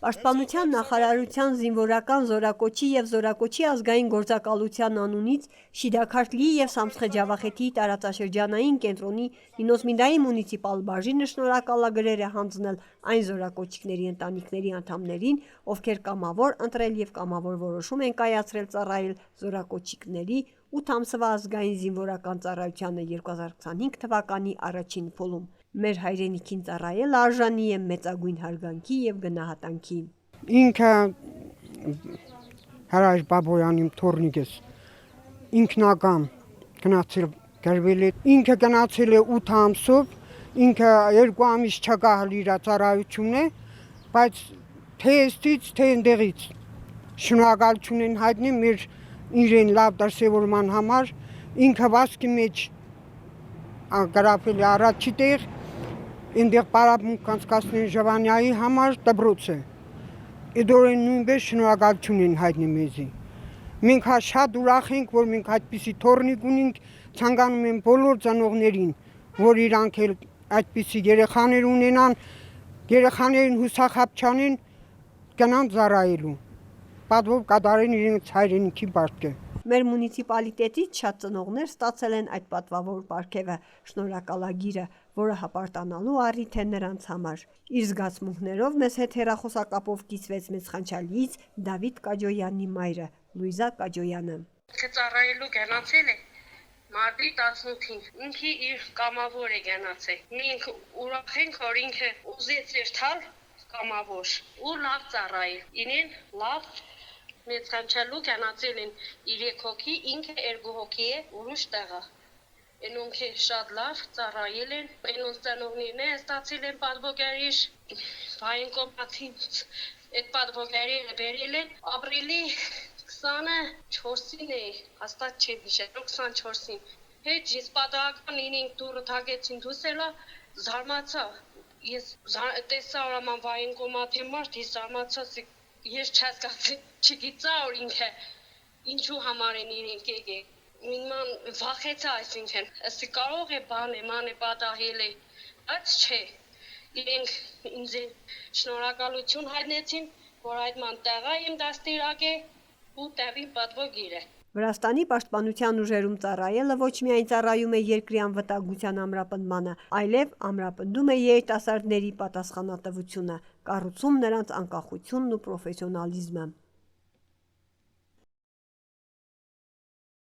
Պաշտպանության նախարարության զինվորական զորակոչի և զորակոչի ազգային գործակալության անունից Շիդաքարթլի և Սամսխե Ջավախեթի տարածաշրջանային կենտրոնի Ինոսմինդայի մունիցիպալ բաժինը շնորհակալագրեր է հանձնել այն զորակոչիկների ընտանիքների անդամներին, ովքեր կամավոր ընտրել և կամավոր որոշում են կայացրել ծառայել զորակոչիկների 8 ամսվա ազգային զինվորական ծառայությանը 2025 թվականի առաջին փուլում։ Մեր հայրենիքին ծառայելը արժանի է մեծագույն հարգանքի և գնահատանքի։ Ինքը Հարայր Բաբոյանի թորնիկս ինքնական գնացել գրվել է, ինքը գնացել է 8 ամսով, ինքը 2 ամիս չկահալ իր ծառայությունն է, բայց թե էստից, թե ընդեղից շնորհակալություն են հայտնում մեր իրեն լավ դրսևորման համար, ինքը վասկի մեջ գրավել է առաջի տեղ, այնտեղ պարապմունք կանցկացնեն Ժվանյայի համար դպրոց է։ Իդորեն նույնպես շնորհակալություն են հայտնում մեզի։ Մենք շատ ուրախ ենք, որ մենք այդպիսի թորնիկ ունենք, ցանկանում եմ բոլոր ծնողներին, որ իրանք էլ այդպիսի երեխաներ ունենան, երեխաներին հուսախաբ չանեն, գնան ծառայելու, պատվով կատարեն իրենց հայրենիքի պարտքը։ Մեր մունիցիպալիտետից շատ ծնողներ ստացել են այդ պատվավոր պարգևը, շնորհակալագիրը, որը հպարտանալու առիթ է նրանց համար։ Իր զգացմունքներով մեզ հետ հեռախոսակապով կիսվեց մեծ խանչալիից Դավիթ Կաջոյանի մայրը՝ Լուիզա Կաջոյանը։ Ծառայելու գնացել է մարտի 18-ին, ինքը իր կամավոր է գնացել։ Մենք ուրախ ենք, որ ինքը ուզեց երթալ կամավոր ու լավ ծառայել։ Ինեն լավ մեծ խանչալու գնացել են 3 հոգի, ինքը 2 հոգի է ուրիշ տեղը։ Ինոնք շատ լավ ծառայել են, ինոնց ծնողներն են ստացել են պատվոգարիր, վայնկոմատին այդ պատվոգարիրը բերել են ապրիլի 24-ին է, հաստատ չի հիշել, 24-ին։ Հետ ես պատահական ինենք դուրը թակեցին դուսելա, զարմացա, ես տեսա օրաման վայնկոմատի մարդ, ես զարմացա, ես չհասկացի, չգիտա որ ինքը ինչու համար են իրենք եկել։ Մինման վախեցա, այսինքն, ասի կարող է ման է պատահել է, բայց չէ։ Իրենք ինձ շնորհակալություն հայտնեցին, որ այդ ման տեղա եմ դաստիարակե ու տեղի պատվոգիր է։ Վրաստանի պաշտպանության ուժերում ծառայելը ոչ միայն ծառայում է երկրի անվտանգության ամրապնդմանը, այլև ամրապնդում է երիտասարդների պատասխանատվությունը, կառուցում նրանց անկախությունն ու պրոֆեսիոնալիզմը։